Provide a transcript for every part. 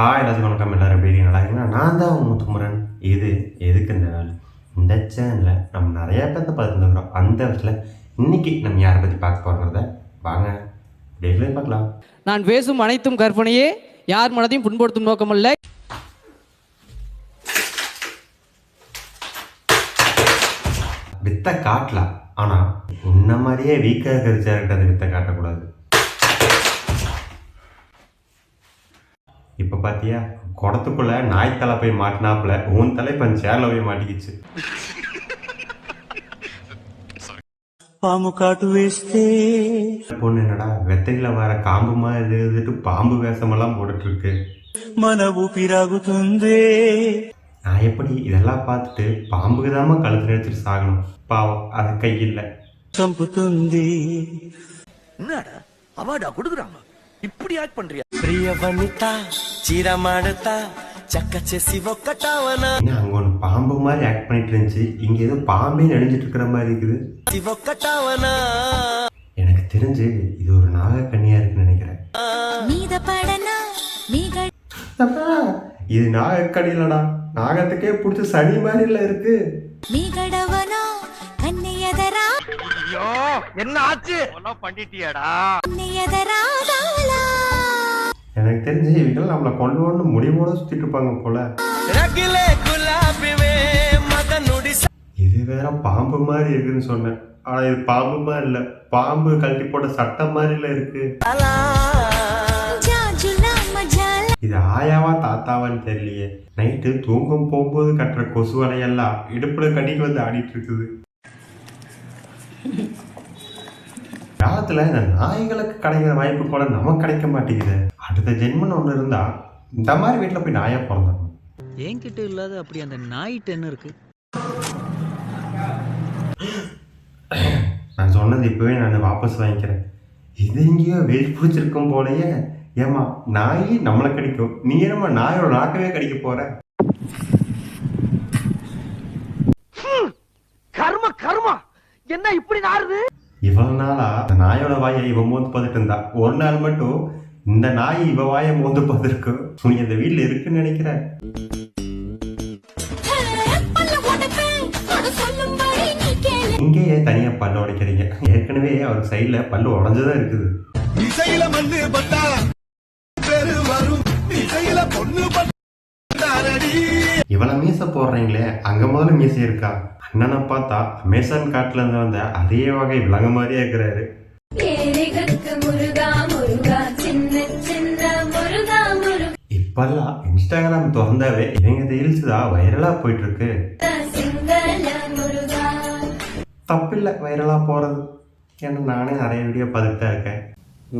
Hi எல்லாத்துக்கும் வணக்கம். எல்லோரும் எப்படி இருக்கீங்க? நல்லா இருக்கீங்களா? நான் தான் உங்கள் முத்துமுரன். இது எதுக்கு இந்த வேலை? இந்த சேனலில் நம்ம நிறையா பேர்த்த பார்த்துருக்குறோம். அந்த விஷயத்தில் இன்றைக்கி நம்ம யாரை பற்றி பார்க்க போகிறத வாங்க டெய்லியே பார்க்கலாம். நான் பேசும் அனைத்தும் கற்பனையே, யார் மனதையும் புண்படுத்தும் நோக்கமல்ல. வித்தை காட்டலாம், ஆனால் இந்த மாதிரியே வீக்காக இருக்கிற சேர்கிட்ட அந்த வித்தை காட்டக்கூடாது. இப்போ பார்த்தியா, குடத்துக்குள்ளே நாய் தலை போய் மாட்டினாப்புல உன் தலை இப்போ சேரில் போய் மாட்டிக்கிச்சு. பாம்பு காட்டு வேஸ்தே பொண்ணு என்னடா வெத்தையில் வர காம்பு மாதிரி எழுதிட்டு பாம்பு வேஷமெல்லாம் போட்டுட்டு இருக்கு. மன ஊப்பிராகுతుందే. நான் எப்படி இதெல்லாம் பார்த்துட்டு பாம்புக்கு தாம கழுத்து எடுத்துட்டு சாகணும்? பாவம், அது கையில் சம்புతుంది. என்னடா அவார்டா கொடுக்குறாங்க, இப்படி ஆக்ட் பண்றியா? ప్రియ వనిత చీర మాడతా చక్క చేసి ఒక్కటావనా அங்க ஒன்று பாம்பு மாதிரி ஆக்ட் பண்ணிட்டு இருந்துச்சு, இங்க ஏதோ பாம்பே நடிஞ்சிட்டு இருக்கிற மாதிரி இருக்குது. ఒక్కటావనా எனக்கு தெரிஞ்சு இது ஒரு நாகக்கண்ணியா இருக்குன்னு நினைக்கிறேன். இது நாகக்கண்ணிலடா, நாகத்துக்கே பிடிச்ச சனி மாதிரில இருக்கு. என்ன ஆச்சு பண்ணிட்டியாடா? எனக்கு தெரிஞ்சு இவங்க நம்மளை கொண்டு முடிவோட சுத்திட்டு இருப்பாங்க போல. இது வேற பாம்பு மாதிரி இருக்குன்னு சொன்னேன், ஆனா இது பாம்பு மாதிரி இல்ல, பாம்பு கழட்டி போட்ட சட்டை மாதிரில இருக்கு. இது ஆயாவா தாத்தாவான்னு தெரியலையே. நைட்டு தூங்கும் போகும்போது கட்டுற கொசு வலையெல்லாம் இடுப்புல கட்டிட்டு வந்து ஆடிட்டு இருக்குது. காலத்துல இந்த நாய்களுக்கு கிடைக்கிற வாய்ப்பு கூட நமக்கு கிடைக்க மாட்டேங்குது. அடுத்த ஜென்மன் ஒண்ணு இருந்தா இந்த மாதிரி வீட்டுல போய் நாயா பிறந்தோம். என்கிட்ட இல்லாத அப்படி அந்த நாய்ட்டு என்ன இருக்கு? நான் சொன்னது இப்பவே நான் வாபஸ் வாங்கிக்கிறேன். இது எங்கேயோ வெயிட் பிடிச்சிருக்கும் போலயே. ஏமா, நாய் நம்மளை கடிக்கும், நீ நம்ம நாயோட நாக்கவே கடிக்க போற? கர்ம கர்மா, என்ன இப்படி நாருது? இவ்வளவு நாளா அந்த நாயோட வாயை இவன் மோந்து பார்த்துட்டு இருந்தா, ஒரு நாள் மட்டும் இந்த நாய் இவ வாயை மோந்து பார்த்துருக்கும். நீ அந்த வீட்டுல இருக்குன்னு நினைக்கிறேன். இங்கேயே தனியா பல்லு உடைக்கிறீங்க. ஏற்கனவே அவர் சைட்ல பல்லு உடஞ்சுதான் இருக்குது. இவளை மீசை போடுறீங்களே, அங்க முதல்ல மீசை இருக்கா? அண்ணனை பார்த்தா அமேசான் காட்டுல இருந்து வந்த அதே வகை விலங்கு மாதிரியே இருக்கிறாரு. இப்பெல்லாம் இன்ஸ்டாகிராம் திறந்தாவே இவங்க ரீல்ஸ் தான் வைரலா போயிட்டு இருக்கு. தப்பில்லை வைரலா போறது, ஏன்னா நானே நிறைய வீடியோ பார்த்துட்டு தான் இருக்கேன்.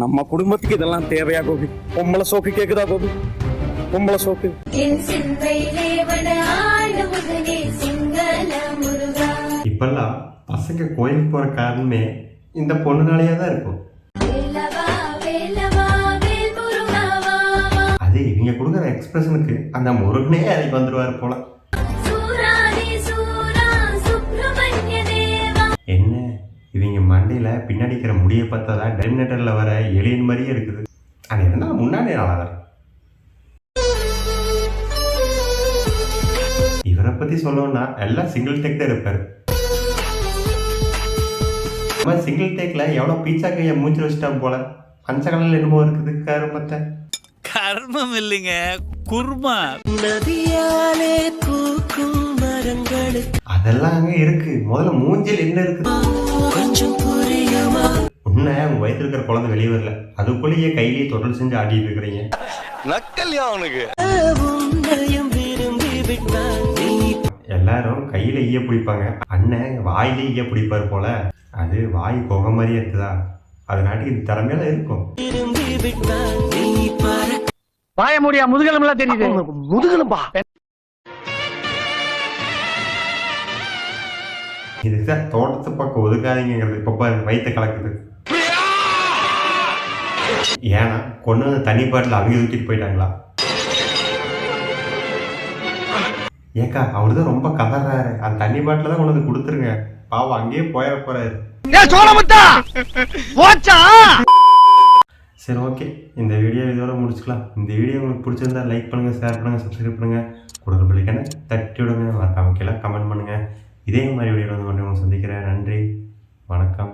நம்ம குடும்பத்துக்கு இதெல்லாம் தேவையா கோபி? பொம்பளை சோக்கு கேக்குதா கோபி? பொம்பளை சோக்கு இப்பெல்லாம் பசங்க கோயிலுக்கு போற காரணமே இந்த பொண்ணுனாலேயே தான் இருக்கும். அது இவங்க கொடுக்குற எக்ஸ்பிரஷனுக்கு அந்த முருகனே அதுக்கு வந்துடுவாரு போல. என்ன இவங்க மண்டையில பின்னாடிக்கிற முடியை பார்த்தா டெர்மினேட்டர்ல வர எலியன் மாதிரியே இருக்குது. அது என்ன முன்னாடி நல்லா. இவரை பத்தி சொல்லணும்னா எல்லாம் சிங்கிள் டேக் தான் இருப்பாரு. சிங்கிள் டேக்ல எவ்வளவு பீச்சா கைய மூச்சு வச்சுட்டான் போல. பஞ்ச கலர்ல என்னமோ இருக்குது கருமத்தை. கர்மம் இல்லைங்க, குர்மா. நதியாலே பூக்கும் மரங்களுக்கு அதெல்லாம் அங்க இருக்கு. முதல்ல மூஞ்சில் என்ன இருக்குது கொஞ்சம் புரியுமா? உன்ன உங்க வயிற்றுல இருக்கிற குழந்தை வெளியே வரல, அதுக்குள்ளேயே கையிலேயே தொடர்ந்து செஞ்சு ஆடிட்டு இருக்கிறீங்க. நக்கல்யா அவனுக்கு. எல்லாரும் கையில ஈய பிடிப்பாங்க, அண்ணன் வாயிலே ஈய பிடிப்பாரு போல. அது வாய் கொகை மாதிரியே இருக்குதா, அதனால இது திறமையில இருக்கும். வாய முடியா முதுகெலும்பு எல்லாம் தெரியுது. முதுகெலும்பா? இதுதான் தோட்டத்து பக்கம் ஒதுக்காதீங்கிறது. இப்ப வயிற்ற கலக்குது. ஏன்னா கொண்டு வந்து தண்ணி பாட்டில் அவங்க தூக்கிட்டு போயிட்டாங்களா? ஏக்கா அவருதான் ரொம்ப கதறாரு, அந்த தண்ணி பாட்டில தான் கொண்டு வந்து கொடுத்துருங்க, பாவம் அங்கேயே போயிட போறாரு. சரி ஓகே, இந்த வீடியோ இதோட முடிச்சுக்கலாம். இந்த வீடியோ உங்களுக்கு பிடிச்சிருந்தா லைக் பண்ணுங்கள், ஷேர் பண்ணுங்கள், சப்ஸ்கிரைப் பண்ணுங்கள், கொடுக்குற பிள்ளைக்கான தட்டி விடுங்க, மறக்காம கீழே கமெண்ட் பண்ணுங்கள். இதே மாதிரி வீடியோ வந்து கொண்டு சந்திக்கிறேன். நன்றி, வணக்கம்.